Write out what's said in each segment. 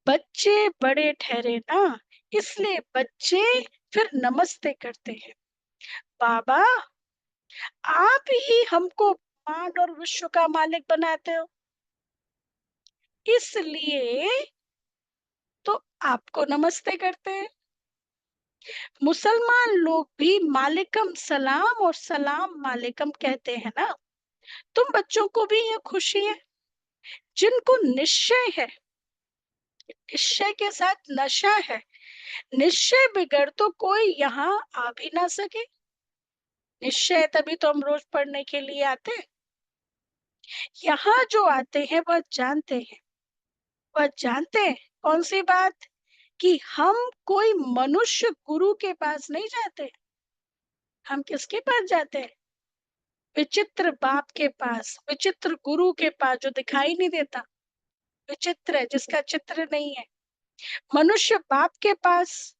बच्चे बड़े ठहरे ना, इसलिए बच्चे फिर नमस्ते करते हैं। बाबा, आप ही हमको ब्रह्मांड और विश्व का मालिक बनाते हो, इसलिए तो आपको नमस्ते करते हैं। मुसलमान लोग भी मालिकम सलाम और सलाम मालिकम कहते हैं ना। तुम बच्चों को भी ये खुशी है, जिनको निश्चय है, निश्चय के साथ नशा है। निश्चय बिगड़ तो कोई यहाँ आ भी ना सके। निश्चय है तभी तो हम रोज पढ़ने के लिए आते हैं। यहाँ जो आते हैं वह जानते हैं, वह जानते हैं कौन सी बात, कि हम कोई मनुष्य गुरु के पास नहीं जाते। हम किसके पास जाते हैं? विचित्र बाप के पास, विचित्र गुरु के पास जो दिखाई नहीं देता, विचित्र है, जिसका चित्र नहीं है। मनुष्य बाप के पास,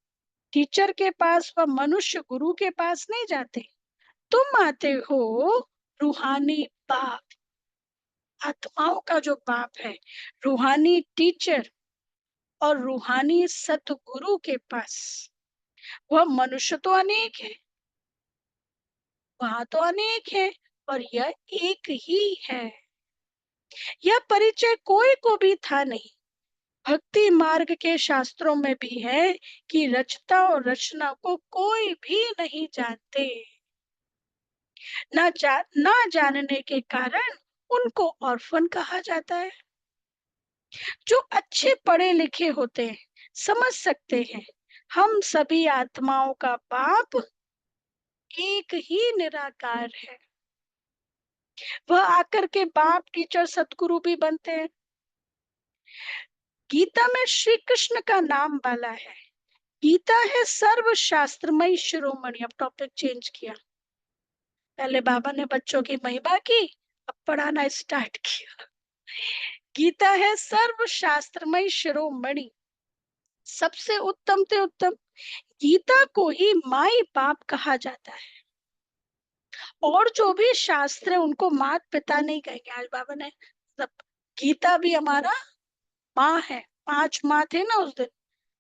टीचर के पास, व मनुष्य गुरु के पास नहीं जाते। तुम आते हो रूहानी बाप, आत्माओं का जो बाप है, रूहानी टीचर और रूहानी सतगुरु के पास। वह मनुष्य तो अनेक है, वहां तो अनेक है, और यह एक ही है। यह परिचय कोई को भी था नहीं। भक्ति मार्ग के शास्त्रों में भी है कि रचता और रचना को कोई भी नहीं जानते। ना जानने के कारण उनको ऑर्फन कहा जाता है। जो अच्छे पढ़े लिखे होते हैं समझ सकते हैं, हम सभी आत्माओं का बाप एक ही निराकार है। वह आकर के बाप, टीचर, सतगुरु भी बनते हैं। गीता में श्री कृष्ण का नाम वाला है। गीता है सर्व शास्त्रमयी शिरोमणि। अब टॉपिक चेंज किया, पहले बाबा ने बच्चों की महिमा की, अब पढ़ाना स्टार्ट किया। गीता है सर्व शास्त्रमयी शिरोमणि, सबसे उत्तम से उत्तम। गीता को ही माई बाप कहा जाता है। और जो भी शास्त्र है उनको मात पिता नहीं कहेंगे। आज बाबा ने सब, गीता भी हमारा माँ है। 5 माँ थे ना उस दिन,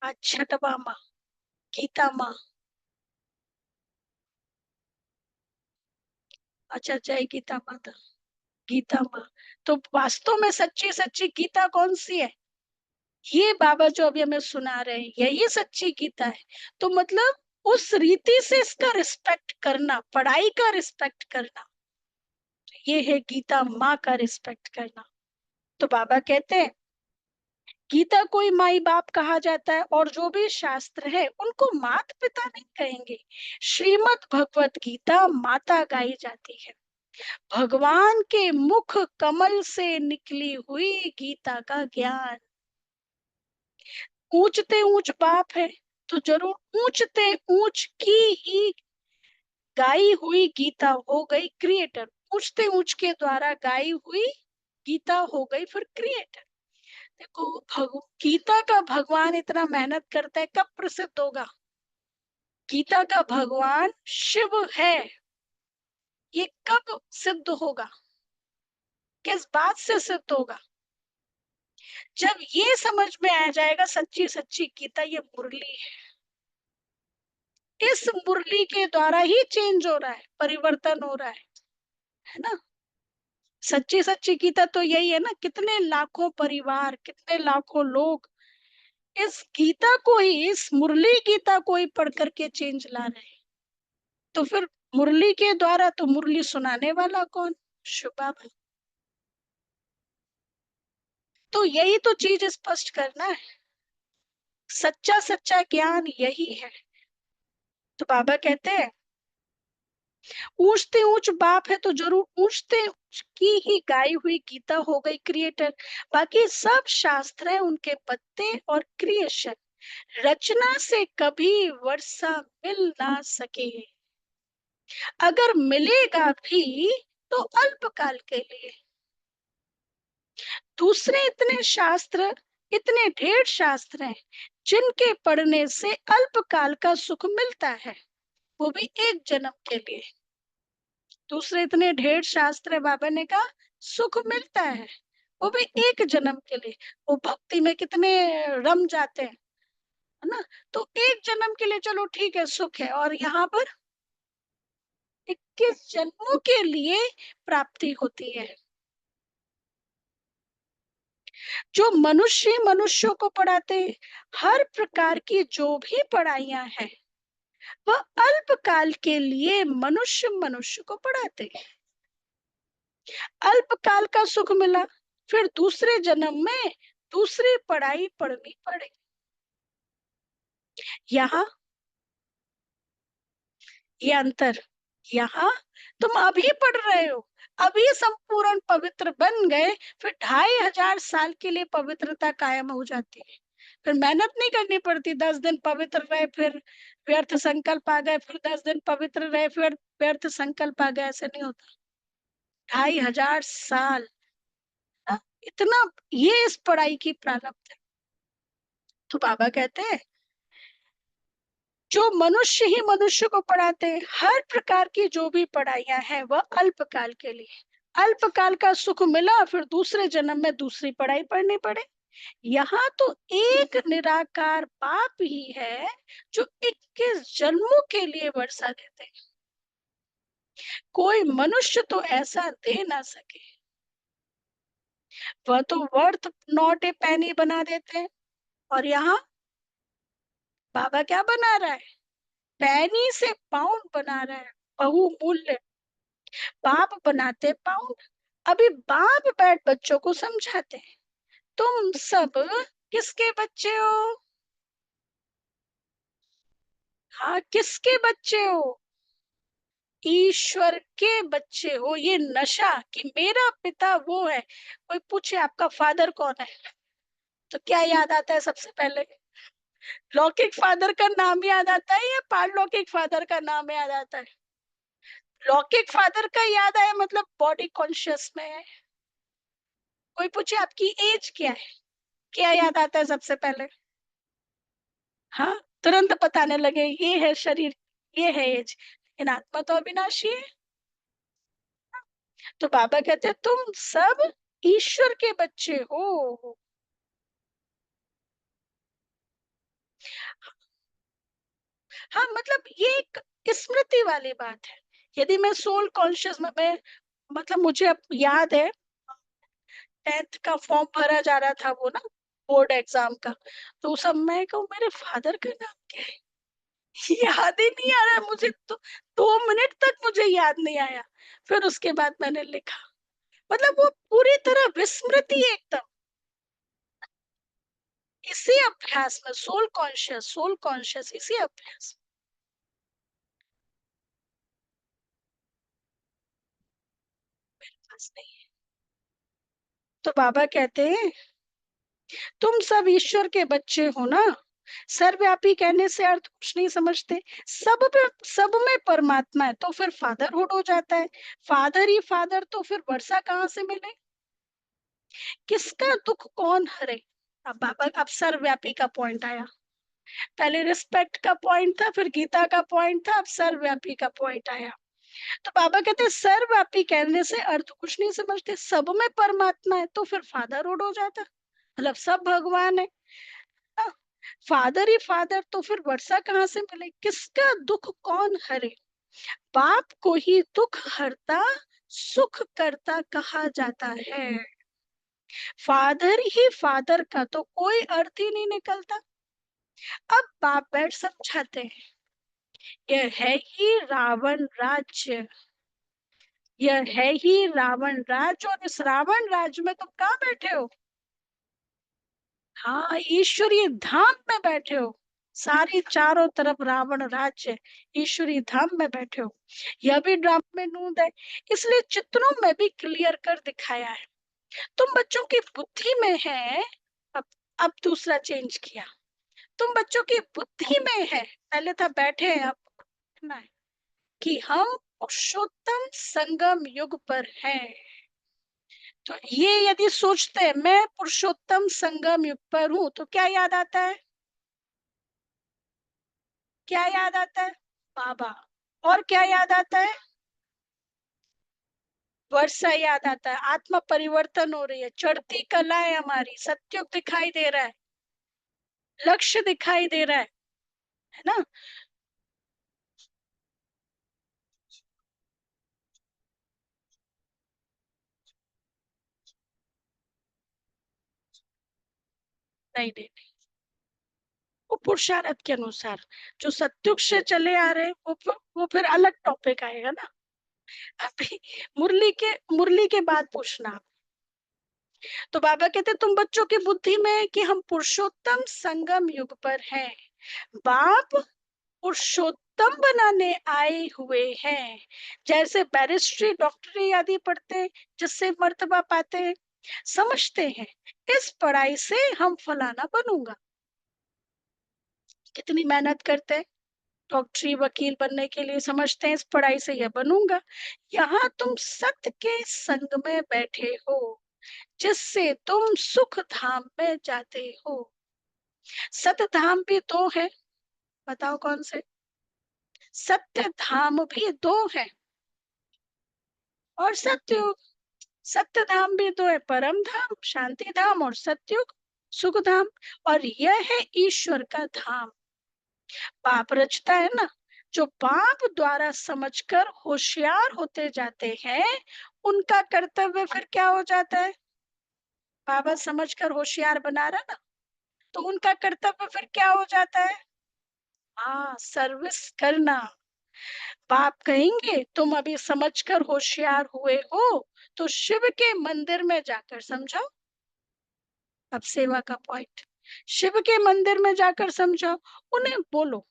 आज छठवा माँ, गीता माँ। अच्छा, जय गीता माता, गीता माँ। तो वास्तव में सच्ची सच्ची गीता कौन सी है? ये बाबा जो अभी हमें सुना रहे हैं, यही सच्ची गीता है। तो मतलब उस रीति से इसका रिस्पेक्ट करना, पढ़ाई का रिस्पेक्ट करना, ये है गीता माँ का रिस्पेक्ट करना। तो बाबा कहते हैं गीता को ही माई बाप कहा जाता है, और जो भी शास्त्र है उनको मात पिता नहीं कहेंगे। श्रीमद् भगवत गीता माता गाई जाती है। भगवान के मुख कमल से निकली हुई गीता का ज्ञान। ऊंचते ऊंच बाप है तो जरूर ऊंचते ऊंच की ही गाई हुई गीता हो गई क्रिएटर। ऊंचते ऊंच के द्वारा गाई हुई गीता हो गई फिर क्रिएटर। देखो, गीता का भगवान इतना मेहनत करता है, कब प्रसिद्ध होगा? गीता का भगवान शिव है, ये कब सिद्ध होगा? किस बात से सिद्ध होगा? जब ये समझ में आ जाएगा सच्ची सच्ची गीता ये मुरली है। इस मुरली के द्वारा ही चेंज हो रहा है, परिवर्तन हो रहा है ना। सच्ची सच्ची गीता तो यही है ना। कितने लाखों परिवार, कितने लाखों लोग इस गीता को ही, इस मुरली गीता को ही पढ़ करके चेंज ला रहे हैं। तो फिर मुरली के द्वारा तो मुरली सुनाने वाला कौन? शिव बाबा। तो यही तो चीज स्पष्ट करना है, सच्चा सच्चा ज्ञान यही है। तो बाबा कहते हैं ऊंचते ऊंच बाप है तो जरूर ऊंचते ऊंच की ही गाई हुई गीता हो गई क्रिएटर। बाकी सब शास्त्र है उनके पत्ते और क्रिएशन। रचना से कभी वर्षा मिल ना सके, अगर मिलेगा भी तो अल्पकाल के लिए। दूसरे इतने शास्त्र, इतने ढेर शास्त्र हैं जिनके पढ़ने से अल्पकाल का सुख मिलता है, वो भी एक जन्म के लिए। दूसरे इतने ढेर शास्त्र है, बाबा ने कहा सुख मिलता है, वो भी एक जन्म के लिए। वो भक्ति में कितने रम जाते हैं, है ना। तो एक जन्म के लिए चलो ठीक है, सुख है, और यहाँ पर 21 जन्मों के लिए प्राप्ति होती है। जो मनुष्य मनुष्यों को पढ़ाते हैं, हर प्रकार की जो भी पढ़ाइयां हैं, वह अल्पकाल के लिए मनुष्य मनुष्य को पढ़ाते हैं। अल्पकाल का सुख मिला, फिर दूसरे जन्म में दूसरी पढ़ाई पढ़नी पड़े। यहाँ ये अंतर, यहाँ तुम अभी पढ़ रहे हो, अभी संपूर्ण पवित्र बन गए, फिर 2500 साल के लिए पवित्रता कायम हो जाती है। फिर मेहनत नहीं करनी पड़ती, 10 दिन पवित्र रहे फिर व्यर्थ संकल्प आ गए, फिर 10 दिन पवित्र रहे फिर व्यर्थ संकल्प आ गए, ऐसे नहीं होता। 2500 साल, हाँ, इतना, ये इस पढ़ाई की प्रारब्ध है। तो बाबा कहते हैं जो मनुष्य ही मनुष्य को पढ़ाते हैं, हर प्रकार की जो भी पढ़ाइयां हैं वह अल्पकाल के लिए। अल्पकाल का सुख मिला, फिर दूसरे जन्म में दूसरी पढ़ाई पढ़नी पड़े। यहाँ तो एक निराकार बाप ही है जो 21 जन्मों के लिए वर्षा देते हैं। कोई मनुष्य तो ऐसा दे ना सके। वह तो वर्थ नॉट ए पैनी बना देते हैं, और यहाँ बाबा क्या बना रहा है, पैनी से पाउंड बना रहा है, बहुमूल्य। बाप बनाते पाउंड। अभी बाप बैठ बच्चों को समझाते हैं, तुम सब किसके बच्चे हो। हाँ, किसके बच्चे हो, ईश्वर के बच्चे हो। ये नशा कि मेरा पिता वो है, कोई पूछे आपका फादर कौन है, तो क्या याद आता है सबसे पहले, लौकिक फादर का नाम याद आता है या पारलौकिक फादर का नाम याद आता है। लौकिक फादर का याद आया मतलब बॉडी कॉन्शियस में है। कोई पूछे आपकी एज क्या है, क्या याद आता है सबसे पहले। हाँ, तुरंत बताने लगे ये है शरीर, ये है एज, लेकिन आत्मा तो अविनाशी है। तो बाबा कहते हैं तुम सब ईश्वर के बच्चे हो। हाँ, मतलब ये एक स्मृति वाली बात है। यदि मैं सोल कॉन्शियस में, मैं मतलब मुझे अब याद है 10th का फॉर्म भरा जा रहा था वो ना, बोर्ड एग्जाम का, तो उस समय को मेरे फादर का नाम क्या है याद ही नहीं आ रहा मुझे तो, 2 मिनट तक मुझे याद नहीं आया। फिर उसके बाद मैंने लिखा, मतलब वो पूरी तरह विस्मृति है एकदम। इसी अभ्यास में सोल कॉन्शियस, सोल कॉन्शियस, इसी अभ्यास में नहीं है। तो बाबा कहते हैं तुम सब ईश्वर के बच्चे हो ना। सर्वव्यापी कहने से अर्थ कुछ नहीं समझते, सब में परमात्मा है, तो फिर फादरहुड हो जाता है। फादर ही फादर, तो फिर वर्षा कहाँ से मिले, किसका दुख कौन हरे। अब बाबा, अब सर्वव्यापी का पॉइंट आया। पहले रिस्पेक्ट का पॉइंट था, फिर गीता का पॉइंट था, अब सर्वव्यापी का पॉइंट आया। तो बाबा कहते हैं सर्वव्यापी कहने से अर्थ कुछ नहीं समझते, सब में परमात्मा है, तो फिर फादरहुड हो जाता, मतलब सब भगवान है। फादर ही फादर, तो फिर वर्षा कहाँ से मिले, किसका दुख कौन हरे। बाप को ही दुख हरता सुख करता कहा जाता है। फादर ही फादर का तो कोई अर्थ ही नहीं निकलता। अब बाप बैठ समझाते हैं, यह है ही रावण राज्य, यह है ही रावण राज्य, और इस रावण राज्य में तुम कहाँ बैठे हो, हाँ, ईश्वरीय धाम में बैठे हो। सारी चारों तरफ रावण राज्य, ईश्वरी धाम में बैठे हो। यह भी ड्रामा में नूंद है, इसलिए चित्रों में भी क्लियर कर दिखाया है। तुम बच्चों की बुद्धि में है, अब अब दूसरा चेंज किया, तुम बच्चों की बुद्धि में है, पहले था बैठे हैं, अब ना है कि हम पुरुषोत्तम संगम युग पर हैं। तो ये यदि सोचते हैं मैं पुरुषोत्तम संगम युग पर हूं, तो क्या याद आता है, क्या याद आता है, बाबा। और क्या याद आता है, वर्षा याद आता है, आत्मा परिवर्तन हो रही है, चढ़ती कला है हमारी, सत्युग दिखाई दे रहा है, लक्ष्य दिखाई दे रहा है ना। नहीं नहीं नहीं, वो पुरुषार्थ के अनुसार, जो सत्युग से चले आ रहे हैं वो फिर अलग टॉपिक आएगा ना। अभी मुरली के बाद पूछना। तो बाबा कहते तुम बच्चों की बुद्धि में है कि हम पुरुषोत्तम संगम युग पर हैं, बाप पुरुषोत्तम बनाने आए हुए हैं। जैसे बैरिस्ट्री डॉक्टरी आदि पढ़ते हैं, जिससे मर्तबा पाते हैं, समझते हैं इस पढ़ाई से हम फलाना बनूंगा। कितनी मेहनत करते हैं डॉक्टरी वकील बनने के लिए, समझते हैं इस पढ़ाई से यह बनूंगा। यहाँ तुम सत्य के संग में बैठे हो, जिससे तुम सुख धाम में जाते हो। सत्य धाम भी दो है, बताओ कौन से। सत्य धाम भी दो है, और सत्युग। सत्य धाम भी दो है, परम धाम शांति धाम, और सत्युग सुख धाम। और यह है ईश्वर का धाम। पाप रचता है ना, जो पाप द्वारा समझकर होशियार होते जाते हैं, उनका कर्तव्य फिर क्या हो जाता है। बाबा समझकर होशियार बना रहा ना, तो उनका कर्तव्य फिर क्या हो जाता है। हाँ, सर्विस करना। बाप कहेंगे तुम अभी समझकर होशियार हुए हो, तो शिव के मंदिर में जाकर समझाओ। अब सेवा का पॉइंट, शिव के मंदिर में जाकर समझाओ। उन्हें बोलो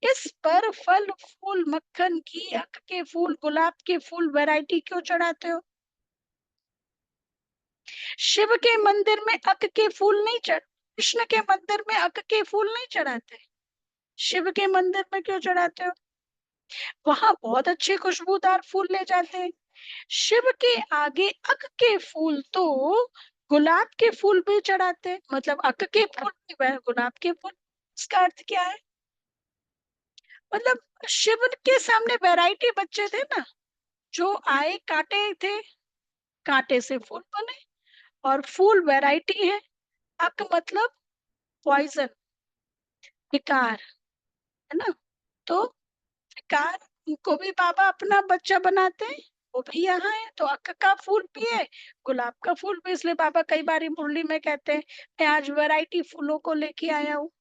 इस पर फल फूल मक्खन घी अक के फूल गुलाब के फूल वैरायटी क्यों चढ़ाते हो। शिव के मंदिर में अक के फूल नहीं चढ़, कृष्ण के मंदिर में अक के फूल नहीं चढ़ाते, शिव के मंदिर में क्यों चढ़ाते हो। वहां बहुत अच्छे खुशबूदार फूल ले जाते हैं। शिव के आगे अक के फूल तो गुलाब के फूल भी चढ़ाते हैं, मतलब अक के फूल भी वह गुलाब के फूल। इसका अर्थ क्या है, मतलब शिव के सामने वैरायटी बच्चे थे ना, जो आए कांटे थे, कांटे से फूल बने, और फूल वैरायटी है। अक मतलब पॉइजन, विकार, है ना। तो विकार को भी बाबा अपना बच्चा बनाते हैं, वो भी यहाँ है, तो अक का फूल भी है, गुलाब का फूल भी। इसलिए बाबा कई बार मुरली में कहते हैं मैं आज वैरायटी फूलों को लेके आया हूँ,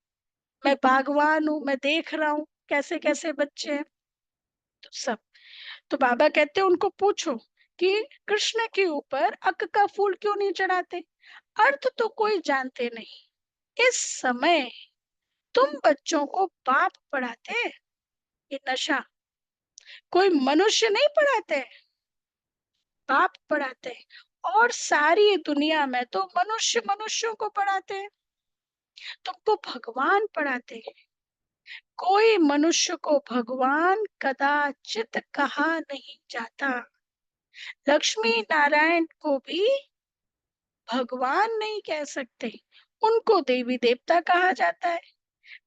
मैं बागवान हूँ, मैं देख रहा हूँ कैसे कैसे बच्चे हैं। तो सब, तो बाबा कहते हैं उनको पूछो कि कृष्ण के ऊपर अक का फूल क्यों नहीं चढ़ाते। अर्थ तो कोई जानते नहीं। इस समय तुम बच्चों को बाप पढ़ाते हैं, ये नशा, कोई मनुष्य नहीं पढ़ाते हैं, बाप पढ़ाते हैं। और सारी दुनिया में तो मनुष्य मनुष्यों को पढ़ाते हैं, तुमको भगवान पढ़ाते हैं। कोई मनुष्य को भगवान कदाचित कहा नहीं जाता। लक्ष्मी नारायण को भी भगवान नहीं कह सकते, उनको देवी देवता कहा जाता है।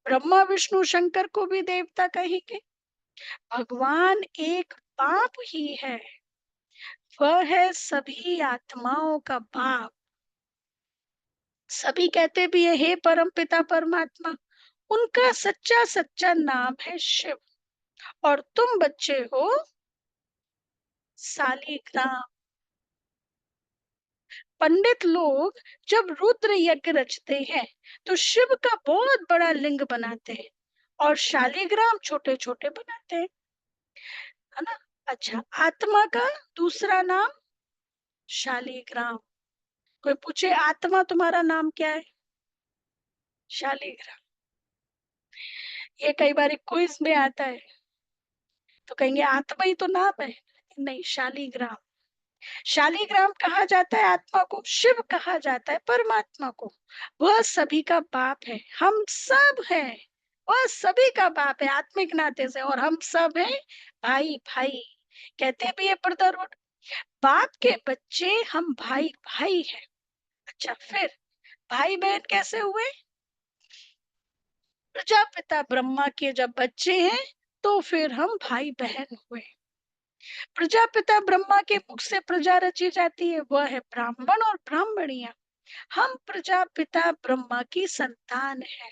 ब्रह्मा विष्णु शंकर को भी देवता कहेंगे। भगवान एक बाप ही है, वह है सभी आत्माओं का बाप। सभी कहते भी है हे परम पिता परमात्मा, उनका सच्चा सच्चा नाम है शिव। और तुम बच्चे हो सालिग्राम। पंडित लोग जब रुद्र यज्ञ रचते हैं, तो शिव का बहुत बड़ा लिंग बनाते हैं, और शालिग्राम छोटे छोटे बनाते हैं, है ना। अच्छा, आत्मा का दूसरा नाम शालिग्राम। कोई पूछे आत्मा तुम्हारा नाम क्या है, शालिग्राम। ये कई बार क्विज में आता है, तो कहेंगे आत्मा ही तो नाम है। नहीं, शालिग्राम। शालिग्राम कहा जाता है आत्मा को, शिव कहा जाता है परमात्मा को। वह सभी का बाप है, हम सब हैं, वह सभी का बाप है आत्मिक नाते से, और हम सब हैं भाई भाई। कहते भी है ब्रदरहुड, बाप के बच्चे हम भाई भाई हैं। अच्छा, फिर भाई बहन कैसे हुए। प्रजापिता ब्रह्मा के जब बच्चे हैं, तो फिर हम भाई बहन हुए। प्रजापिता ब्रह्मा के मुख से प्रजा रची जाती है, वह है ब्राह्मण और ब्राह्मणियां। हम प्रजापिता ब्रह्मा की संतान है,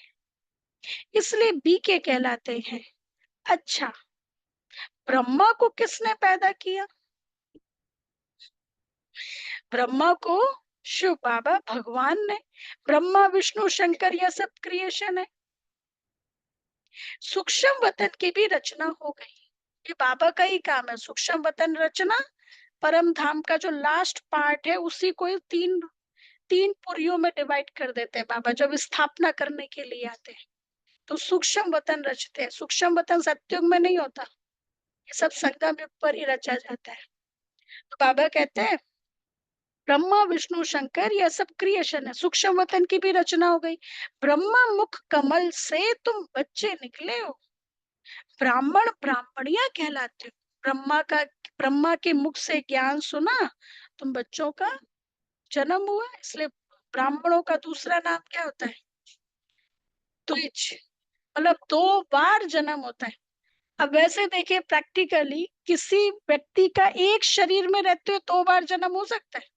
इसलिए बीके कहलाते हैं। अच्छा, ब्रह्मा को किसने पैदा किया? ब्रह्मा को शिव बाबा भगवान ने। ब्रह्मा विष्णु शंकर यह सब क्रिएशन है। सूक्ष्म वतन की भी रचना हो गई, ये बाबा का ही काम है। सूक्ष्म वतन रचना, परम धाम का जो लास्ट पार्ट है उसी को तीन तीन पुरियों में डिवाइड कर देते हैं बाबा जब स्थापना करने के लिए आते हैं। तो सूक्ष्म वतन रचते हैं। सूक्ष्म वतन सत्युग में नहीं होता, ये सब संगम युग पर ही रचा जाता है। तो बाबा कहते हैं ब्रह्मा विष्णु शंकर यह सब क्रिएशन है। सूक्ष्म वतन की भी रचना हो गई। ब्रह्मा मुख कमल से तुम बच्चे निकले हो, ब्राह्मण ब्राह्मणियां कहलाते हो। ब्रह्मा के मुख से ज्ञान सुना, तुम बच्चों का जन्म हुआ, इसलिए ब्राह्मणों का दूसरा नाम क्या होता है? द्विज, मतलब 2 बार जन्म होता है। अब वैसे देखिए प्रैक्टिकली किसी व्यक्ति का एक शरीर में रहते हुए 2 बार जन्म हो सकता है?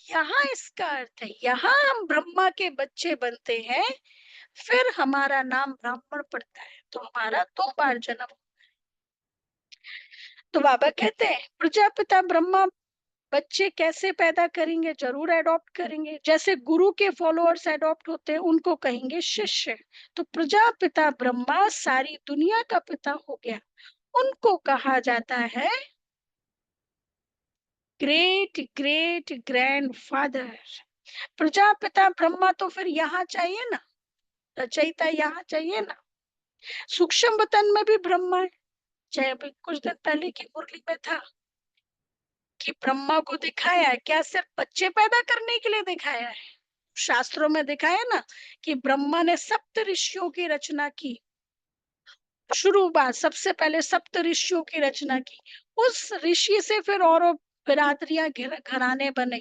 यहाँ इसका अर्थ है, यहाँ हम ब्रह्मा के बच्चे बनते हैं, फिर हमारा नाम ब्राह्मण पड़ता है, तो हमारा 2 बार जन्म। तो बाबा कहते हैं प्रजापिता ब्रह्मा बच्चे कैसे पैदा करेंगे? जरूर एडॉप्ट करेंगे। जैसे गुरु के फॉलोअर्स एडॉप्ट होते हैं, उनको कहेंगे शिष्य। तो प्रजापिता ब्रह्मा सारी दुनिया का पिता हो गया, उनको कहा जाता है great great grandfather. Prajapita Brahma तो फिर यहाँ चाहिए ना, रचयिता यहाँ चाहिए ना। सूक्ष्म वतन में भी ब्रह्मा है। चाहे अभी कुछ दिन पहले की मुरली में था कि ब्रह्मा को दिखाया है, क्या सिर्फ बच्चे पैदा करने के लिए दिखाया है? शास्त्रों में दिखाया ना कि ब्रह्मा ने सप्त ऋषियों की रचना की। शुरुआत सबसे पहले सप्त ऋषियों की रचना की, उस ऋषि से फिर और बिरादरियां घराने बने,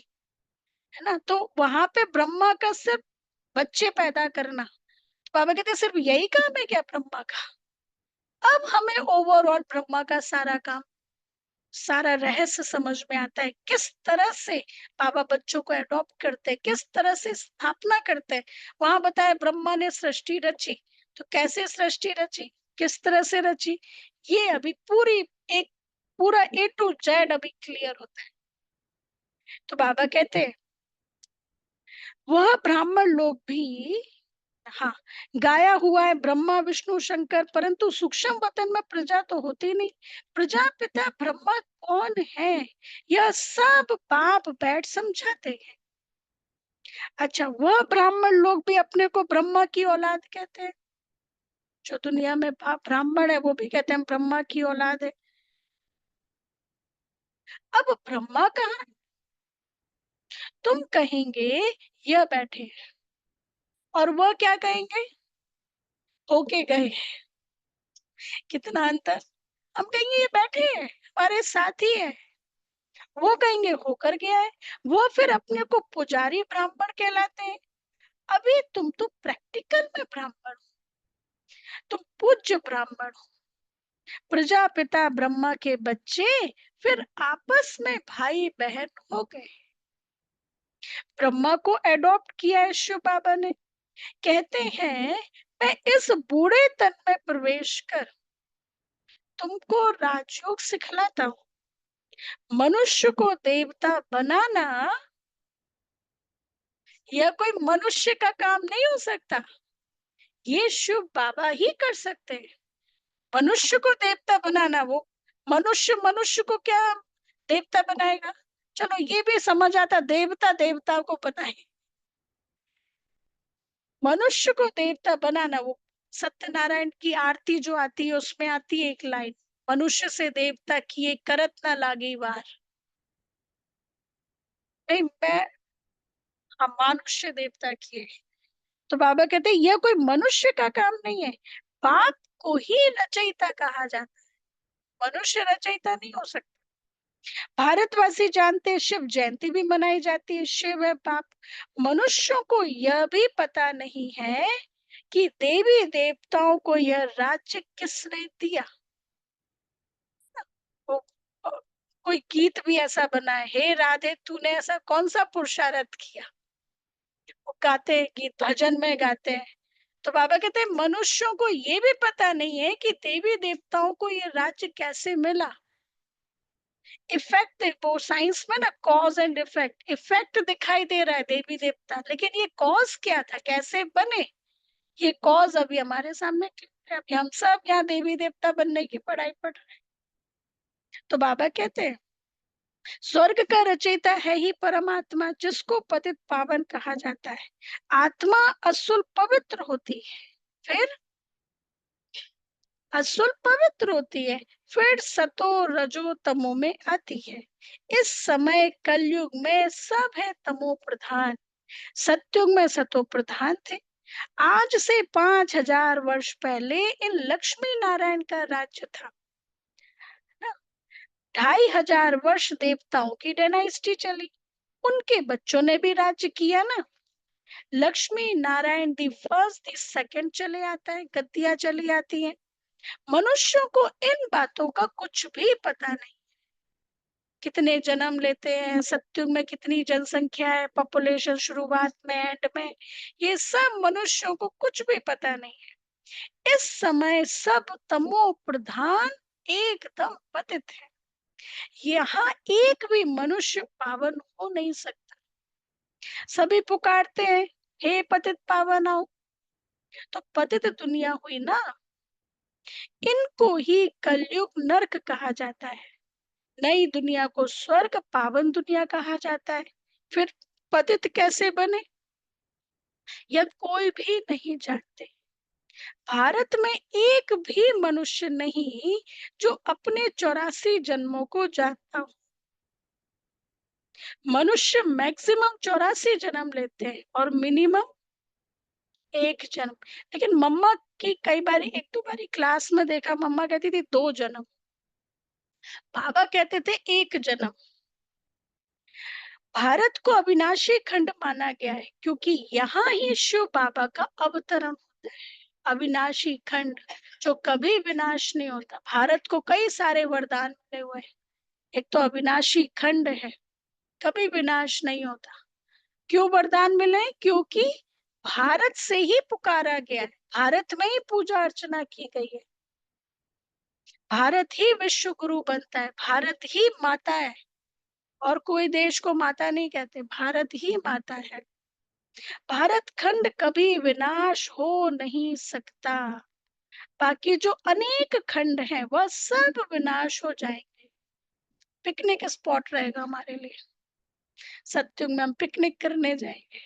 है ना। तो वहां पे ब्रह्मा का सिर्फ बच्चे पैदा करना, तो बाबा कहते हैं सिर्फ यही काम है क्या ब्रह्मा का? अब हमें ओवरऑल ब्रह्मा का सारा काम, सारा रहस्य समझ में आता है, किस तरह से बाबा बच्चों को अडॉप्ट करते हैं, किस तरह से स्थापना करते हैं। वहां बताया ब्रह्मा ने सृष्टि रची, तो कैसे सृष्टि रची, किस तरह से रची, ये अभी एक पूरा A to Z अभी क्लियर होता है। तो बाबा कहते हैं वह ब्राह्मण लोग भी, हाँ, गाया हुआ है ब्रह्मा विष्णु शंकर, परंतु सूक्ष्म वतन में प्रजा तो होती नहीं। प्रजापिता ब्रह्मा कौन है, यह सब बाप बैठ समझाते हैं। अच्छा, वह ब्राह्मण लोग भी अपने को ब्रह्मा की औलाद कहते हैं। जो दुनिया में बाप ब्राह्मण है वो भी कहते हैं ब्रह्मा की औलाद है। अब ब्रह्मा कहाँ? तुम कहेंगे यह बैठे हैं, और वह क्या कहेंगे? होके गए। कितना अंतर। हम कहेंगे ये बैठे हैं, हमारे साथी है, वो कहेंगे होकर गया है। वो फिर अपने को पुजारी ब्राह्मण कहलाते हैं। अभी तुम तो प्रैक्टिकल में ब्राह्मण हो, तुम पूज्य ब्राह्मण हो, प्रजापिता ब्रह्मा के बच्चे फिर आपस में भाई बहन हो गए। ब्रह्मा को एडॉप्ट किया है शिव बाबा ने। कहते हैं मैं इस बूढ़े तन में प्रवेश कर तुमको राजयोग सिखलाता हूँ। मनुष्य को देवता बनाना यह कोई मनुष्य का काम नहीं हो सकता, ये शिव बाबा ही कर सकते हैं। मनुष्य को देवता बनाना, वो मनुष्य मनुष्य को क्या देवता बनाएगा? चलो ये भी समझ आता, देवता देवता को बनाए, मनुष्य को देवता बनाना। वो सत्यनारायण की आरती जो आती है उसमें आती है एक लाइन, मनुष्य से देवता किए करत ना लागी वार। नहीं, मैं, हम मनुष्य देवता किए। तो बाबा कहते हैं यह कोई मनुष्य का काम नहीं है, बाप को ही रचयिता कहा जाता है, मनुष्य रचयिता नहीं हो सकता। भारतवासी जानते हैं शिव जयंती भी मनाई जाती है, शिव है बाप। मनुष्यों को यह भी पता नहीं है कि देवी देवताओं को यह राज्य किसने दिया। कोई गीत भी ऐसा बना है, हे राधे तूने ऐसा कौन सा पुरुषार्थ किया, वो गाते हैं गीत, भजन में गाते हैं। तो बाबा कहते हैं मनुष्यों को ये भी पता नहीं है कि देवी देवताओं को ये राज्य कैसे मिला। इफेक्ट, वो साइंस में ना कॉज एंड इफेक्ट, इफेक्ट दिखाई दे रहा है देवी देवता, लेकिन ये कॉज क्या था, कैसे बने, ये कॉज अभी हमारे सामने क्लियर है। अभी हम सब यहाँ देवी देवता बनने की पढ़ाई पढ़ रहे हैं। तो बाबा कहते हैं स्वर्ग का रचयिता है ही परमात्मा, जिसको पतित पावन कहा जाता है। आत्मा असुल पवित्र होती है, फिर असुल पवित्र होती है, फिर सतो रजो तमो में आती है। इस समय कलयुग में सब है तमो प्रधान, सत्युग में सतो प्रधान थे। आज से 5000 वर्ष पहले इन लक्ष्मी नारायण का राज्य था। 2500 वर्ष देवताओं की डायनेस्टी चली, उनके बच्चों ने भी राज्य किया ना। Lakshmi Narayan the first the second चले आता है, गद्दियां चली आती हैं। मनुष्यों को इन बातों का कुछ भी पता नहीं, कितने जन्म लेते हैं, सत्युग में कितनी जनसंख्या है, पॉपुलेशन शुरुआत में एंड में, ये सब मनुष्यों को कुछ भी पता नहीं है। इस समय सब तमो प्रधान एकदम पतित है, यहाँ एक भी मनुष्य पावन हो नहीं सकता। सभी पुकारते हैं हे पतित पावन आओ, तो पतित दुनिया हुई ना, इनको ही कलयुग नरक कहा जाता है, नई दुनिया को स्वर्ग पावन दुनिया कहा जाता है। फिर पतित कैसे बने, यह कोई भी नहीं जानते। भारत में एक भी मनुष्य नहीं जो अपने 84 जन्मों को जानता हो। मनुष्य मैक्सिमम 84 जन्म लेते हैं और मिनिमम एक जन्म। लेकिन मम्मा की कई बार एक दो बारी क्लास में देखा, मम्मा कहती थी 2 जन्म, बाबा कहते थे 1 जन्म। भारत को अविनाशी खंड माना गया है क्योंकि यहाँ ही शिव बाबा का अवतरण होता है। अविनाशी खंड जो कभी विनाश नहीं होता। भारत को कई सारे वरदान मिले हुए हैं, एक तो अविनाशी खंड है, कभी विनाश नहीं होता। क्यों वरदान मिले, क्योंकि भारत से ही पुकारा गया है, भारत में ही पूजा अर्चना की गई है, भारत ही विश्व गुरु बनता है, भारत ही माता है, और कोई देश को माता नहीं कहते, भारत ही माता है। भारत खंड कभी विनाश हो नहीं सकता, बाकी जो अनेक खंड हैं वह सब विनाश हो जाएंगे। पिकनिक स्पॉट रहेगा हमारे लिए, सत्युग में हम पिकनिक करने जाएंगे।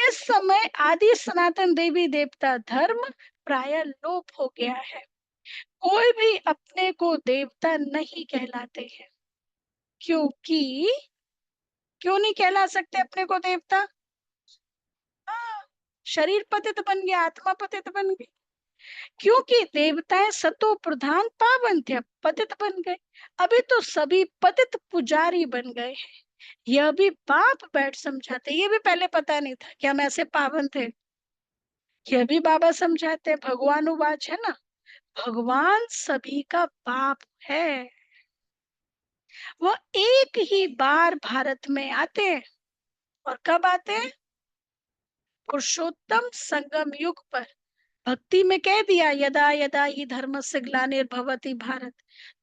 इस समय आदि सनातन देवी देवता धर्म प्राय लोप हो गया है, कोई भी अपने को देवता नहीं कहलाते हैं। क्योंकि क्यों नहीं कहला सकते अपने को देवता, हाँ, शरीर पतित बन गया, आत्मा पतित बन गई। क्योंकि देवताएं सतो प्रधान पावन थे, पतित बन गए। अभी तो सभी पतित पुजारी बन गए हैं, यह भी बाप बैठ समझाते, ये भी पहले पता नहीं था कि हम ऐसे पावन थे, यह भी बाबा समझाते। भगवान उवाच है ना, भगवान सभी का बाप है, वह एक ही बार भारत में आते हैं, और कब आते हैं, पुरुषोत्तम संगम युग पर। भक्ति में कह दिया यदा यदा ही धर्म से ग्लानिर्भवति भारत,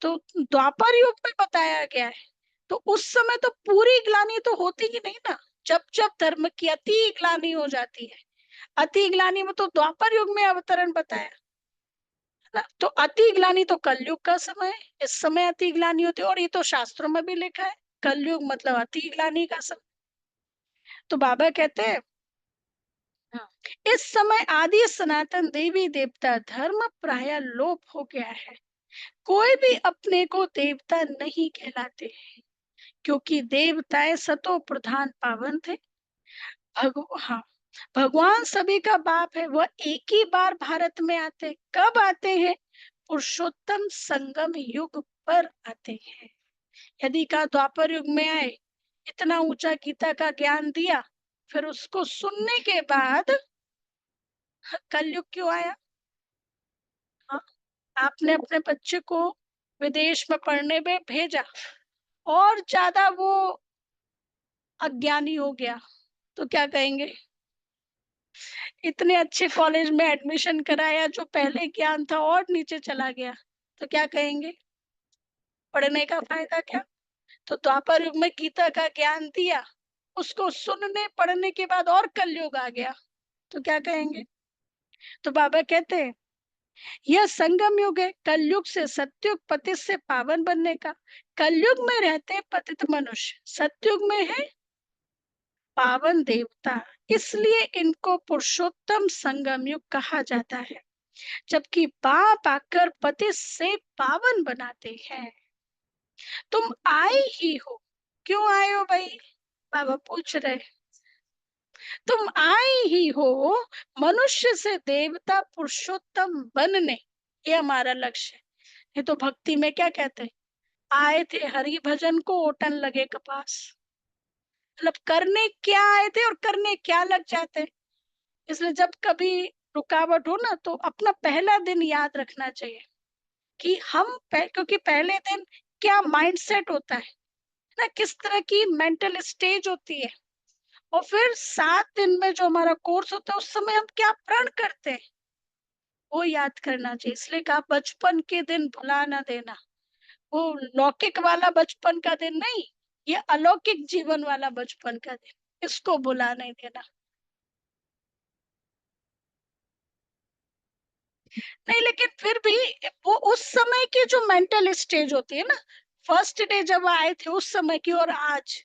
तो द्वापर युग में बताया गया है। तो उस समय तो पूरी ग्लानि तो होती ही नहीं ना, जब जब धर्म की अति ग्लानि हो जाती है, अति ग्लानि में तो द्वापर युग में अवतरण बताया है ना। तो अति ग्लानि तो कलयुग का समय है, इस समय अति ग्लानि होती है, और ये तो शास्त्रों में भी लिखा है, कलयुग मतलब अति ग्लानि का समय। तो बाबा कहते हैं हाँ, इस समय आदि सनातन देवी देवता धर्म प्राय लोप हो गया है, कोई भी अपने को देवता नहीं कहलाते हैं, क्योंकि देवताएं सतो प्रधान पावन थे। हाँ, भगवान सभी का बाप है, वह एक ही बार भारत में आते, कब आते हैं, पुरुषोत्तम संगम युग पर आते हैं। यदि का द्वापर युग में आए, इतना ऊंचा गीता का ज्ञान दिया, फिर उसको सुनने के बाद कलयुग क्यों आया। हाँ, आपने अपने बच्चे को विदेश में पढ़ने में भेजा, और ज्यादा वो अज्ञानी हो गया तो क्या कहेंगे? इतने अच्छे कॉलेज में एडमिशन कराया, जो पहले ज्ञान था और नीचे चला गया, तो क्या कहेंगे? पढ़ने का फायदा क्या? तो द्वापर युग में गीता का ज्ञान दिया, उसको सुनने पढ़ने के बाद और कलयुग आ गया, तो क्या कहेंगे? तो बाबा कहते हैं यह संगम युग है, कलयुग से सतयुग, पतित से पावन बनने का। कलयुग में रहते पतित मनुष्य, सतयुग में है पावन देवता, इसलिए इनको पुरुषोत्तम संगम युग कहा जाता है। जबकि बाप आकर पति से पावन बनाते हैं। तुम आए ही हो, क्यों आए हो भाई? बाबा पूछ रहे, तुम आए ही हो मनुष्य से देवता पुरुषोत्तम बनने, ये हमारा लक्ष्य है। ये तो भक्ति में क्या कहते हैं, आए थे हरि भजन को ओटन लगे कपास। मतलब करने क्या आए थे और करने क्या लग जाते। इसलिए जब कभी रुकावट हो ना, तो अपना पहला दिन याद रखना चाहिए कि क्योंकि पहले दिन क्या माइंडसेट होता है ना, किस तरह की मेंटल स्टेज होती है, और फिर 7 दिन में जो हमारा कोर्स होता है उस समय हम क्या प्रण करते हैं, वो याद करना चाहिए। इसलिए कहा बचपन के दिन भुला ना देना। वो लौकिक वाला बचपन का दिन नहीं, ये अलौकिक जीवन वाला बचपन का दिन, इसको भुला नहीं देना। नहीं, लेकिन फिर भी वो उस समय की जो मेंटल स्टेज होती है ना, फर्स्ट डे जब आए थे उस समय की और आज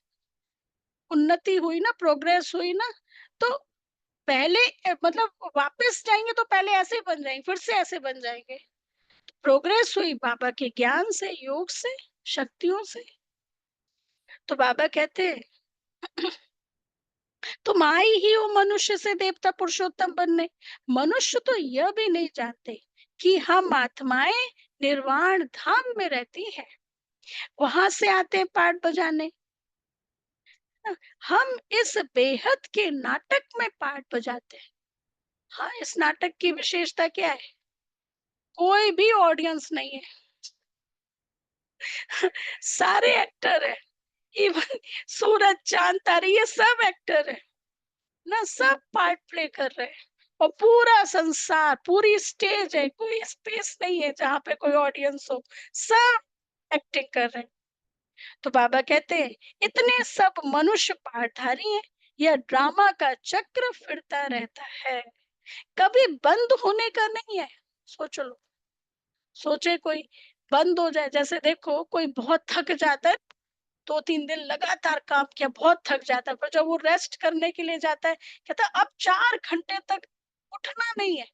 उन्नति हुई ना, प्रोग्रेस हुई ना, तो पहले मतलब वापस जाएंगे तो पहले ऐसे ही बन जाएंगे, फिर से ऐसे बन जाएंगे। प्रोग्रेस हुई बाबा के ज्ञान से, योग से, शक्तियों से। तो बाबा कहते हैं तुम आई ही हो मनुष्य से देवता पुरुषोत्तम बनने। मनुष्य तो यह भी नहीं जानते कि हम आत्माएं निर्वाण धाम में रहती हैं, वहां से आते हैं पाठ बजाने। हम इस बेहद के नाटक में पाठ बजाते हैं। हाँ, इस नाटक की विशेषता क्या है? कोई भी ऑडियंस नहीं है। सारे एक्टर है, इवन सूरज चांद तारे ये सब एक्टर है ना, सब पार्ट प्ले कर रहे हैं। और पूरा संसार, पूरी स्टेज है, कोई स्पेस नहीं है जहाँ पे कोई ऑडियंस हो, सब एक्टिंग कर रहे हैं। तो बाबा कहते हैं इतने सब मनुष्य पाठधारी हैं, यह ड्रामा का चक्र फिरता रहता है, कभी बंद होने का नहीं है। सोच लो, सोचे कोई बंद हो जाए, जैसे देखो कोई बहुत थक जाता है, 2-3 दिन लगातार काम किया, बहुत थक जाता है, पर जब वो रेस्ट करने के लिए जाता है, कहता है अब 4 घंटे तक उठना नहीं है,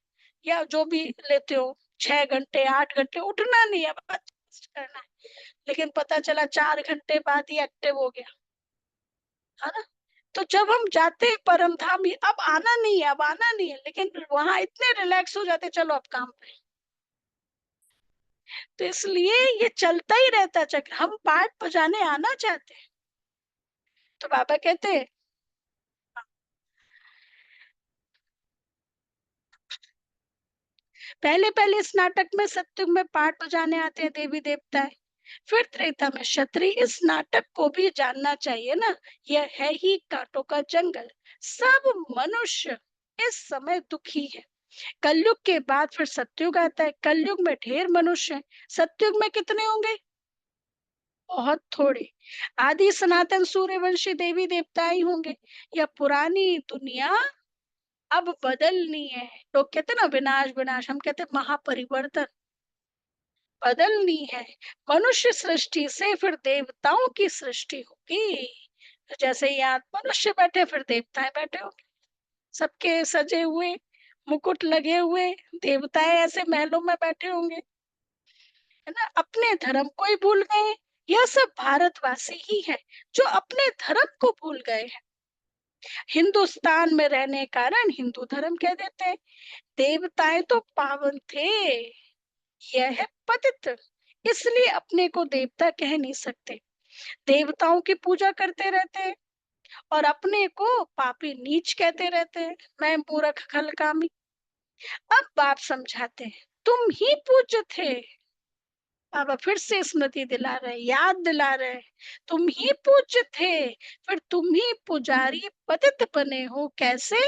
या जो भी लेते हो 6 घंटे 8 घंटे उठना नहीं है, बस रेस्ट करना है। लेकिन पता चला 4 घंटे बाद ही एक्टिव हो गया, है ना। तो जब हम जाते हैं परम धाम, अब आना नहीं है, अब आना नहीं है, लेकिन वहां इतने रिलैक्स हो जाते, चलो अब काम पे। तो इसलिए ये चलता ही रहता चक्र, हम पाठ बजाने आना चाहते हैं। तो बाबा कहते हैं पहले पहले इस नाटक में सत्युग में पाठ बजाने आते हैं देवी देवता, फिर त्रेता में क्षत्रिय। इस नाटक को भी जानना चाहिए ना, यह है ही कांटों का जंगल, सब मनुष्य इस समय दुखी है। कलयुग के बाद फिर सत्युग आता है, कलयुग में ढेर मनुष्य हैं, सत्युग में कितने होंगे? बहुत थोड़े। आदि सनातन सूर्यवंशी देवी देवता ही होंगे। यह पुरानी दुनिया अब बदलनी है। लोग कहते हैं ना विनाश विनाश, हम कहते हैं महापरिवर्तन बदलनी है। मनुष्य सृष्टि से फिर देवताओं की सृष्टि होगी। तो जैसे यहाँ मनुष्य बैठे फिर देवताएं बैठे होंगे, सबके सजे हुए, मुकुट लगे हुए देवताएं ऐसे महलों में बैठे होंगे, है ना। अपने धर्म को ही भूल गए हैं। यह सब भारतवासी ही है जो अपने धर्म को भूल गए हैं। हिंदुस्तान में रहने कारण हिंदू धर्म कह देते हैं। देवताएं तो पावन थे, यह है पतित, इसलिए अपने को देवता कह नहीं सकते। देवताओं की पूजा करते रहते हैं और अपने को पापी नीच कहते रहते हैं, मैं मूर्ख खलकामी। अब बाप समझाते हैं तुम ही पूज्य थे, बाबा फिर से स्मृति दिला रहे, याद दिला रहे, तुम ही पूज्य थे, फिर तुम ही पुजारी पतित बने हो। कैसे?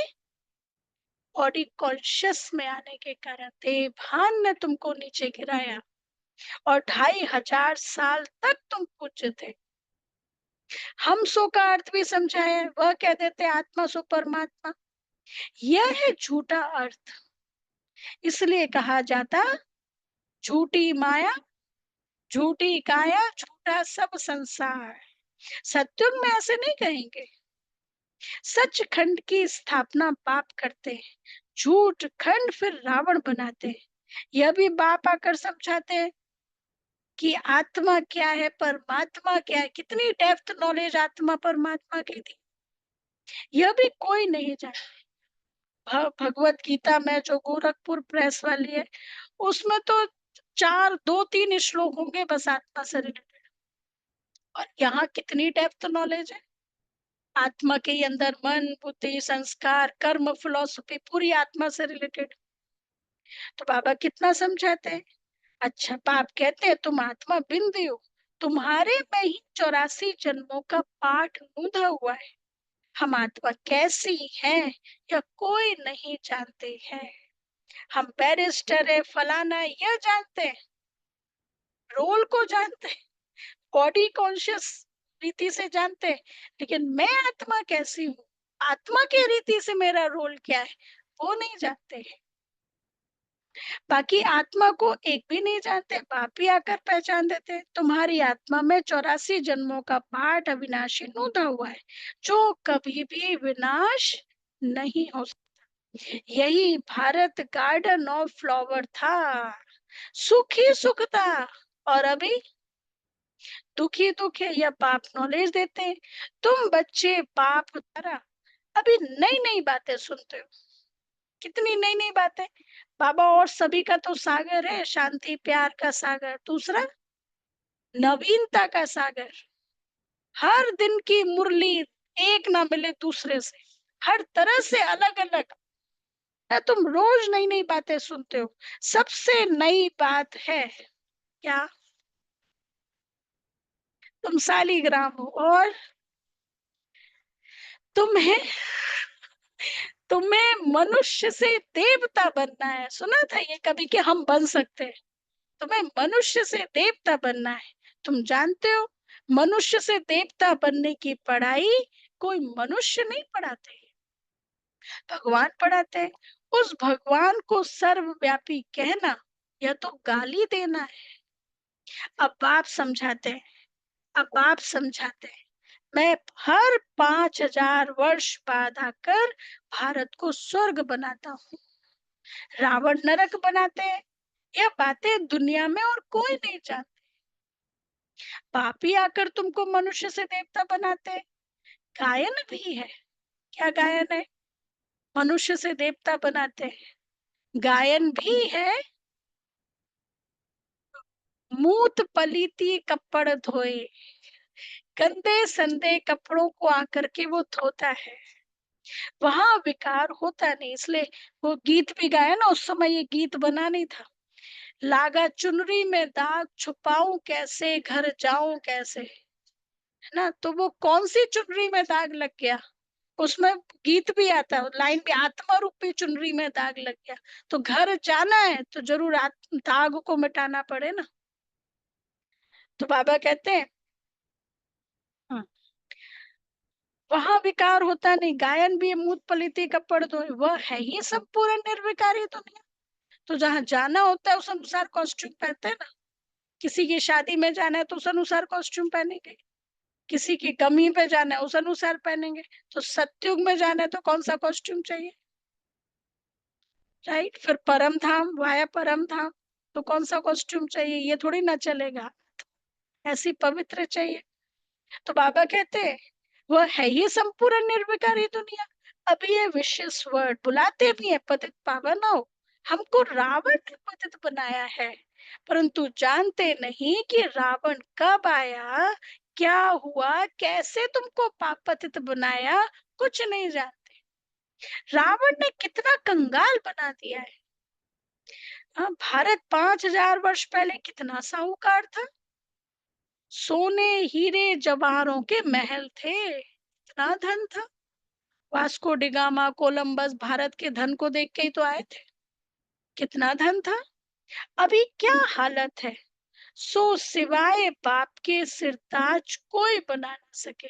बॉडी कॉन्शियस में आने के कारण देह भान ने तुमको नीचे गिराया, और 2500 तक तुम पूज्य थे। हम सो का अर्थ भी समझाया, वह कह देते आत्मा सो परमात्मा। यह है झूठा अर्थ, इसलिए कहा जाता झूठी माया, झूठी काया, झूठा सब संसार। सत्युग में ऐसे नहीं कहेंगे। सचखंड की स्थापना बाप करते हैं, झूठ खंड फिर रावण बनाते हैं। यह भी बाप आकर समझाते हैं कि आत्मा क्या है, परमात्मा क्या है। कितनी डेप्थ नॉलेज आत्मा परमात्मा की थी, यह भी कोई नहीं जाने। भगवत गीता में जो गोरखपुर प्रेस वाली है, उसमें तो 2-3 श्लोक होंगे बस आत्मा से रिलेटेड। और यहाँ कितनी डेप्थ नॉलेज है आत्मा के अंदर, मन बुद्धि संस्कार कर्म फिलॉसफी पूरी आत्मा से रिलेटेड। तो बाबा कितना समझाते हैं। अच्छा, बाप कहते हैं तुम आत्मा बिंदु हो, तुम्हारे में ही 84 जन्मों का पाठ गूंथा हुआ है। हम आत्मा कैसी है यह कोई नहीं जानते हैं। हम बैरिस्टर है फलाना है यह जानते हैं, रोल को जानते हैं, बॉडी कॉन्शियस रीति से जानते हैं, लेकिन मैं आत्मा कैसी हूँ, आत्मा के रीति से मेरा रोल क्या है, वो नहीं जानते हैं। बाकी आत्मा को एक भी नहीं जानते, बाप ही आकर पहचान देते। तुम्हारी आत्मा में 84 जन्मों का पाठ अविनाशी नूदा हुआ है, जो कभी भी विनाश नहीं हो सकता। यही भारत गार्डन ऑफ फ्लावर था, सुख ही सुख था, और अभी दुखी दुख है। यह बाप नॉलेज देते हैं। तुम बच्चे बाप द्वारा अभी नई नई बातें सुनते हो। कितनी नई नई बातें। बाबा और सभी का तो सागर है, शांति प्यार का सागर, दूसरा नवीनता का सागर। हर दिन की मुरली एक ना मिले दूसरे से, हर तरह से अलग अलग। तुम रोज नई नई बातें सुनते हो। सबसे नई बात है क्या? तुम सालीग्राम हो, और तुम्हें तुम्हें मनुष्य से देवता बनना है। सुना था ये कभी कि हम बन सकते हैं? तुम्हें मनुष्य से देवता बनना है। तुम जानते हो मनुष्य से देवता बनने की पढ़ाई कोई मनुष्य नहीं पढ़ाते, भगवान पढ़ाते हैं। उस भगवान को सर्वव्यापी कहना यह तो गाली देना है। अब बाप समझाते हैं, अब बाप समझाते हैं, मैं हर 5000 वर्ष बाद आकर भारत को स्वर्ग बनाता हूँ, रावण नरक बनाते हैं। यह बातें दुनिया में और कोई नहीं जानता। पापी आकर तुमको मनुष्य से देवता बनाते हैं। गायन भी है। क्या गायन है? मनुष्य से देवता बनाते हैं। गायन भी है, मूत पलीती कपड़ धोए, गंदे संदे कपड़ों को आकर के वो धोता है। वहां विकार होता नहीं, इसलिए वो गीत भी गाया ना। उस समय ये गीत बना नहीं था। लागा चुनरी में दाग छुपाऊं कैसे, घर जाऊं कैसे, है ना। तो वो कौन सी चुनरी में दाग लग गया, उसमें गीत भी आता है, लाइन भी, आत्मा रूपी चुनरी में दाग लग गया। तो घर जाना है तो जरूर दाग को मिटाना पड़े ना। तो बाबा कहते हैं हाँ, वहां विकार होता नहीं। गायन भी मूत पलिती कपड़ धोए, वह है ही सब पूरा निर्विकारी दुनिया। तो जहां जाना होता है उस अनुसार कॉस्ट्यूम पहनते हैं ना। किसी की शादी में जाना है तो उस अनुसार कॉस्ट्यूम पहनेंगे, किसी की कमी पे जाना है उस अनुसार पहनेंगे। तो सत्युग में जाना है तो कौन सा कॉस्ट्यूम चाहिए, राइट। फिर परम धाम वाया परम धाम, तो कौन सा कॉस्ट्यूम चाहिए, ये थोड़ी ना चलेगा, ऐसी पवित्र चाहिए। तो बाबा कहते हैं वह है ही संपूर्ण निर्विकारी दुनिया। अभी ये विशेष वर्ड बुलाते भी है, पतित पावन हो। हमको रावण ने पतित बनाया है, परंतु जानते नहीं कि रावण कब आया, क्या हुआ, कैसे तुमको पाप पतित बनाया, कुछ नहीं जानते। रावण ने कितना कंगाल बना दिया है। भारत 5000 वर्ष पहले कितना साहूकार था। सोने हीरे जवाहरों के महल थे, इतना धन था। वास्को डिगामा कोलंबस भारत के धन को देख के ही तो आए थे, कितना धन था। अभी क्या हालत है, सो सिवाय बाप के सिरताज कोई बना ना सके।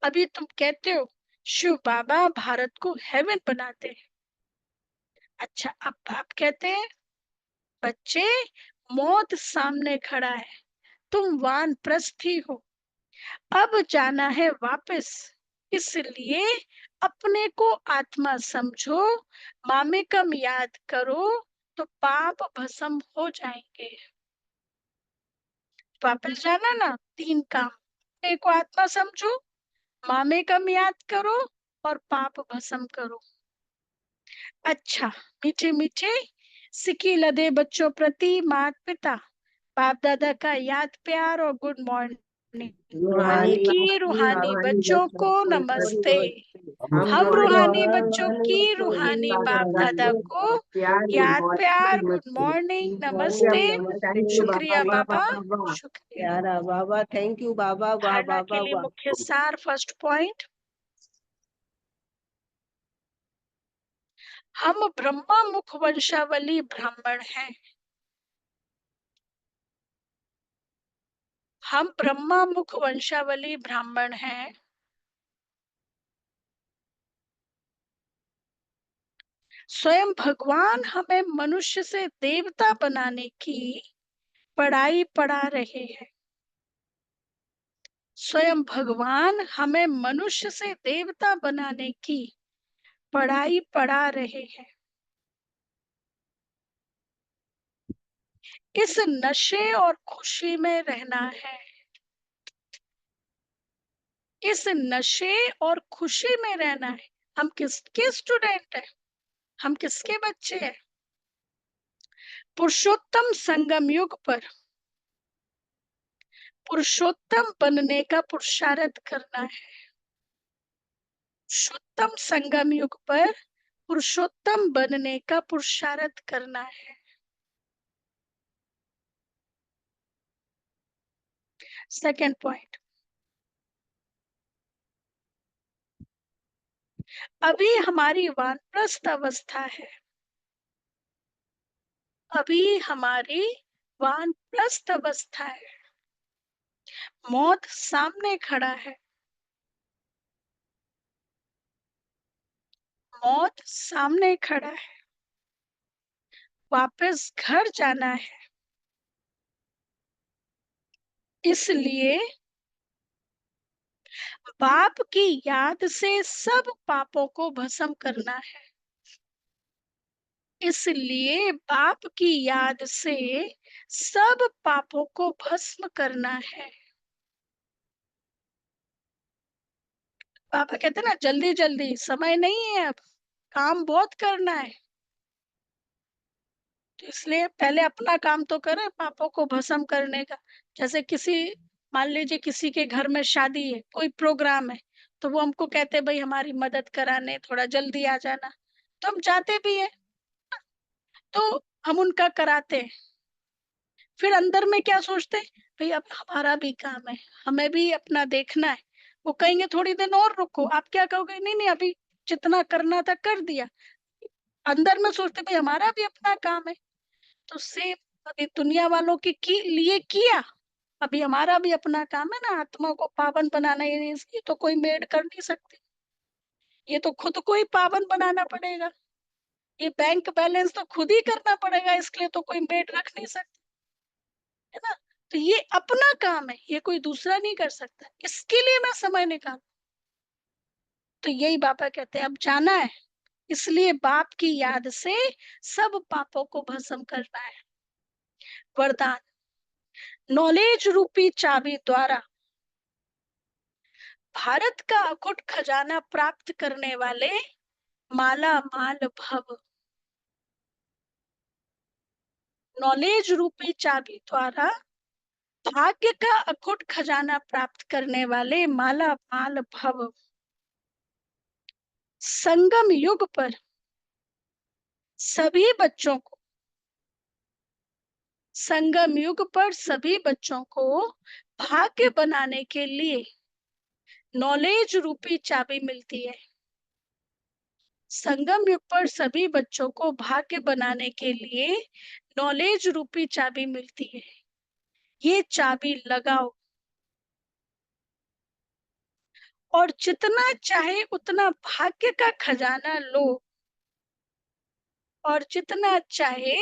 अभी तुम कहते हो शिव बाबा भारत को हेवन बनाते हैं। अच्छा, अब बाप कहते हैं बच्चे, मौत सामने खड़ा है, तुम वानप्रस्थी हो, अब जाना है वापस, इसलिए अपने को आत्मा समझो, मामेकम याद करो तो पाप भस्म हो जाएंगे। वापस जाना ना, 3 काम, अपने को आत्मा समझो, मामेकम याद करो और पाप भस्म करो। अच्छा, मीठे मीठे सिक्की लदे बच्चों प्रति माता पिता बाप दादा का याद प्यार और गुड मॉर्निंग। रूहानी की रूहानी बच्चों को नमस्ते। हम रूहानी बच्चों की रूहानी बाप दादा को याद प्यार गुड मॉर्निंग नमस्ते। शुक्रिया बाबा, शुक्रिया। प्यारा बाबा, थैंक यू बाबा, वाह धारणा के बाबा लिए वाह। मुख्य सार, फर्स्ट पॉइंट, हम ब्रह्मा मुख वंशावली ब्राह्मण हैं। हम ब्रह्मा मुख वंशावली ब्राह्मण हैं। स्वयं भगवान हमें मनुष्य से देवता बनाने की पढ़ाई पढ़ा रहे हैं। स्वयं भगवान हमें मनुष्य से देवता बनाने की पढ़ाई पढ़ा रहे हैं। इस नशे और खुशी में रहना है। इस नशे और खुशी में रहना है। हम किसके स्टूडेंट हैं, हम किसके बच्चे हैं। पुरुषोत्तम संगम युग पर पुरुषोत्तम बनने का पुरुषार्थ करना है। पुरुषोत्तम संगम युग पर पुरुषोत्तम बनने का पुरुषार्थ करना है। सेकंड पॉइंट, अभी हमारी वानप्रस्थ अवस्था है। अभी हमारी वानप्रस्थ अवस्था है। मौत सामने खड़ा है। मौत सामने खड़ा है। वापस घर जाना है, इसलिए बाप की याद से सब पापों को भस्म करना है। इसलिए बाप की याद से सब पापों को भस्म करना है। पापा कहते ना जल्दी जल्दी, समय नहीं है, अब काम बहुत करना है, तो इसलिए पहले अपना काम तो करें पापों को भस्म करने का। जैसे किसी, मान लीजिए किसी के घर में शादी है, कोई प्रोग्राम है, तो वो हमको कहते भाई हमारी मदद कराने थोड़ा जल्दी आ जाना, तो हम जाते भी है, तो हम उनका कराते हैं। फिर अंदर में क्या सोचते हैं, भाई अब हमारा भी काम है, हमें भी अपना देखना है। वो कहेंगे थोड़ी देर और रुको, आप क्या कहोगे, नहीं नहीं अभी जितना करना था कर दिया। अंदर में सोचते भाई हमारा भी अपना काम है, तो सेम अभी दुनिया वालों के लिए किया, अभी हमारा भी अपना काम है ना, आत्मा को पावन बनाना। ये तो कोई मेड कर नहीं सकती, ये तो खुद को ही पावन बनाना पड़ेगा। ये बैंक बैलेंस तो खुद ही करना पड़ेगा, इसके लिए तो कोई मेड रख नहीं सकती, है ना। तो ये अपना काम है, ये कोई दूसरा नहीं कर सकता, इसके लिए मैं समय निकाल। तो यही बाबा कहते हैं अब जाना है, इसलिए बाप की याद से सब पापों को भस्म करना है। वरदान, नॉलेज रूपी चाबी द्वारा भारत का अकुट खजाना प्राप्त करने वाले माला माल भव। नॉलेज रूपी चाबी द्वारा भाग्य का अकुट खजाना प्राप्त करने वाले माला माल भव। संगम युग पर सभी बच्चों को संगम युग पर सभी बच्चों को भाग्य बनाने के लिए नॉलेज रूपी चाबी मिलती है। संगम युग पर सभी बच्चों को भाग्य बनाने के लिए नॉलेज रूपी चाबी मिलती है। ये चाबी लगाओ और जितना चाहे उतना भाग्य का खजाना लो, और जितना चाहे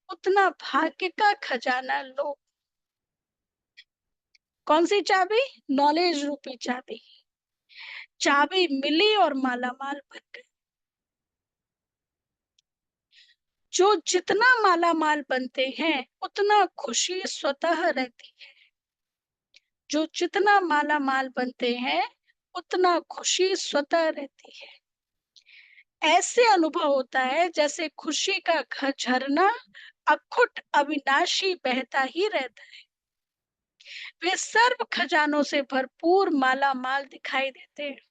उतना भाग्य का खजाना लो। कौन सी चाबी? नॉलेज रूपी चाबी। चाबी मिली और मालामाल बन गए। जो जितना मालामाल बनते हैं उतना खुशी स्वतः रहती है। जो जितना मालामाल बनते हैं उतना खुशी स्वतः रहती है। ऐसे अनुभव होता है जैसे खुशी का झरना अखुट अविनाशी बहता ही रहता है। वे सर्व खजानों से भरपूर मालामाल दिखाई देते हैं।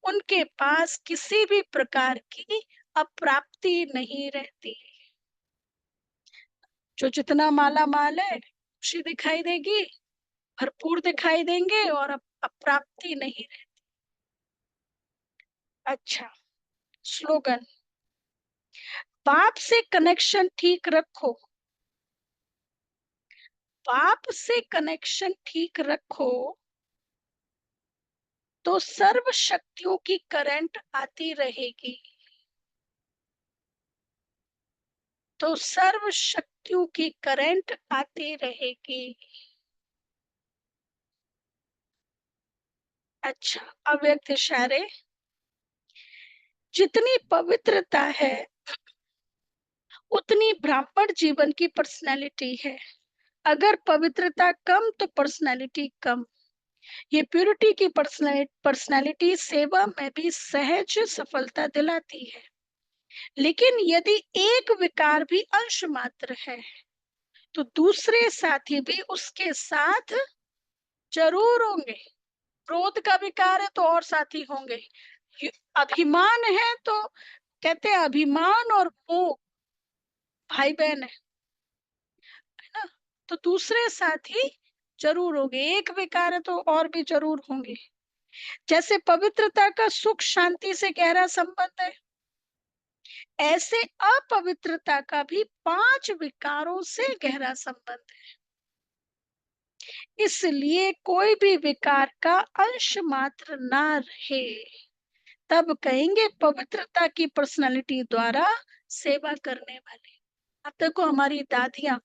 उनके पास किसी भी प्रकार की अप्राप्ति नहीं रहती। जो जितना मालामाल है खुशी दिखाई देगी, भरपूर दिखाई देंगे और अप्राप्ति नहीं रहती। अच्छा, स्लोगन। बाप से कनेक्शन ठीक रखो। बाप से कनेक्शन ठीक रखो तो सर्व शक्तियों की करंट आती रहेगी। तो सर्व शक्तियों की करंट आती रहेगी। अच्छा, अव्यक्त इशारे। जितनी पवित्रता है उतनी ब्राह्मण जीवन की पर्सनैलिटी है। अगर पवित्रता कम तो पर्सनैलिटी कम। ये प्यूरिटी की पर्सनैलिटी सेवा में भी सहज सफलता दिलाती है। लेकिन यदि एक विकार भी अंश मात्र है तो दूसरे साथी भी उसके साथ जरूर होंगे। क्रोध का विकार है तो और साथी होंगे। अभिमान है तो कहते हैं अभिमान और मोह भाई बहन है ना, तो दूसरे साथी जरूर होंगे। एक विकार है तो और भी जरूर होंगे। जैसे पवित्रता का सुख शांति से गहरा संबंध है, ऐसे अपवित्रता का भी 5 विकारों से गहरा संबंध है। इसलिए कोई भी विकार का अंश मात्र ना रहे, तब कहेंगे पवित्रता की पर्सनालिटी द्वारा सेवा करने वाले। अब देखो हमारी दादियां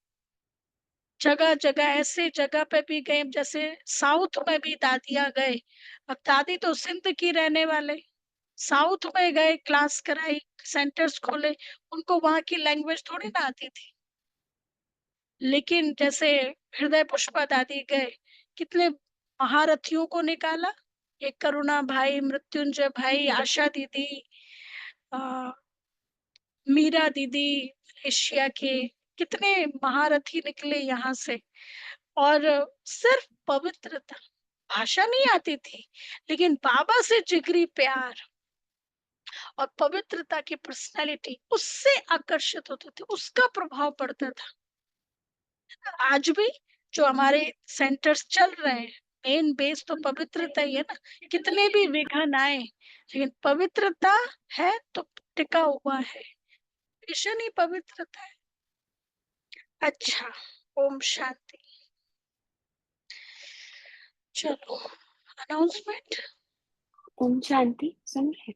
जगह जगह ऐसे जगह पे भी गए, जैसे साउथ में भी दादियां गए। अब दादी तो सिंध की रहने वाले, साउथ में गए, क्लास कराई, सेंटर्स खोले, उनको वहां की लैंग्वेज थोड़ी ना आती थी। लेकिन जैसे हृदय पुष्पा दादी गए, कितने महारथियों को निकाला। एक करुणा भाई, मृत्युंजय भाई, आशा दीदी, मीरा दीदी, एशिया के कितने महारथी निकले यहाँ से। और सिर्फ पवित्रता, भाषा नहीं आती थी लेकिन बाबा से जिगरी प्यार और पवित्रता की पर्सनालिटी उससे आकर्षित होते थे, उसका प्रभाव पड़ता था। आज भी जो हमारे सेंटर्स चल रहे हैं, मेन बेस तो पवित्रता ही है ना। कितने भी विघ्न आए लेकिन पवित्रता है तो टिका हुआ है। मिशन ही पवित्रता है। अच्छा, ओम शांति। चलो, अनाउंसमेंट। ओम शांति सुन रहे